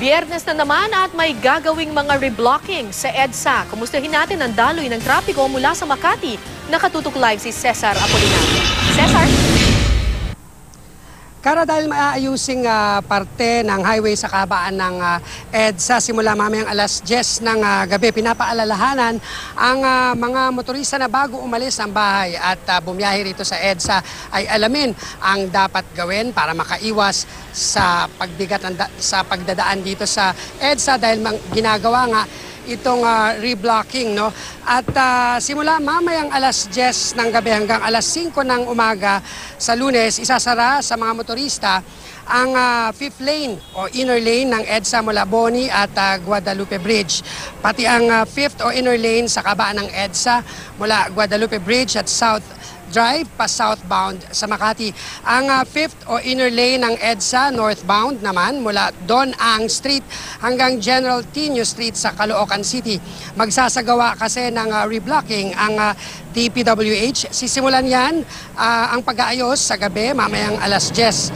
Biyernes na naman at may gagawing mga reblocking sa EDSA. Kumustahin natin ang daloy ng trapiko mula sa Makati. Nakatutok live si Cesar Apolinario. Cesar? Kara, dahil maaayusing parte ng highway sa kabaan ng EDSA simula mamayang alas 10 ng gabi, pinapaalalahanan ang mga motorista na bago umalis ng bahay at bumiyahe rito sa EDSA ay alamin ang dapat gawin para makaiwas sa pagbigat sa pagdadaan dito sa EDSA dahil ginagawa nga itong reblocking, no? At simula mamayang alas 10 ng gabi hanggang alas 5 ng umaga sa Lunes, isasara sa mga motorista ang 5th lane o inner lane ng EDSA mula Boni at Guadalupe Bridge. Pati ang 5th o inner lane sa kabaan ng EDSA mula Guadalupe Bridge at South Drive pa southbound sa Makati. Ang 5th o inner lane ng EDSA northbound naman mula Don Ang Street hanggang General Tino Street sa Caloocan City. Magsasagawa kasi ng reblocking ang DPWH. Sisimulan yan ang pag-aayos sa gabi mamayang alas 10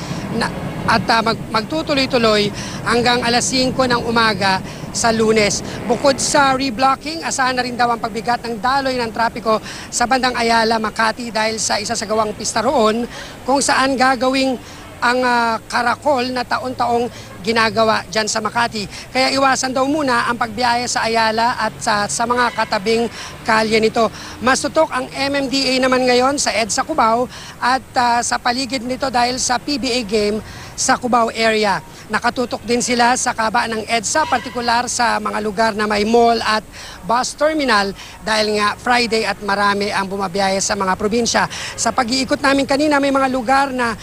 at magtutuloy-tuloy hanggang alas 5 ng umaga sa Lunes. Bukod sa reblocking, asahan na rin daw ang pagbigat ng daloy ng trapiko sa bandang Ayala, Makati dahil sa isasagawang pista roon kung saan gagawing ang karakol na taon-taong ginagawa dyan sa Makati. Kaya iwasan daw muna ang pagbiyahe sa Ayala at sa mga katabing kalye nito. Mas tutok ang MMDA naman ngayon sa EDSA Cubao at sa paligid nito dahil sa PBA game sa Cubao area. Nakatutok din sila sa kabaan ng EDSA, partikular sa mga lugar na may mall at bus terminal dahil nga Friday at marami ang bumabiyahe sa mga probinsya. Sa pag-iikot namin kanina, may mga lugar na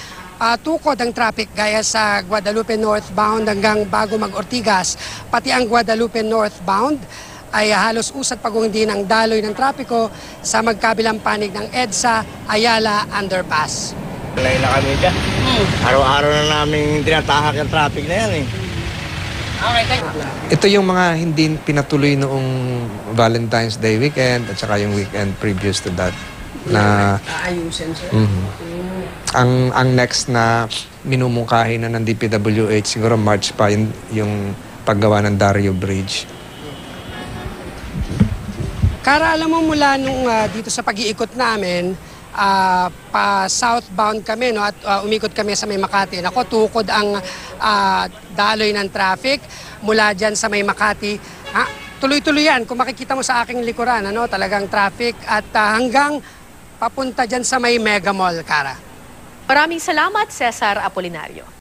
tukod ang traffic gaya sa Guadalupe northbound hanggang bago mag-Ortigas. Pati ang Guadalupe northbound ay halos usat pagong din ang daloy ng trapiko sa magkabilang panig ng EDSA Ayala Underpass. Lay na kami dyan. Araw-araw na namin tinatahak yung traffic na yan eh. Ito yung mga hindi pinatuloy noong Valentine's Day weekend at saka yung weekend previous to that. Na Aayusin, sir? Ang next na minumungkahi na ng DPWH, siguro March pa yung paggawa ng Dario Bridge. Kara, alam mo mula nung dito sa pag-iikot namin, pa southbound kami, no, at umikot kami sa may Makati. Nako, tukod ang daloy ng traffic mula dyan sa may Makati. Tuloy-tuloy yan. Kung makikita mo sa aking likuran, ano, talagang traffic at hanggang papunta dyan sa may Mega Mall, Kara. Maraming salamat, Cesar Apolinario.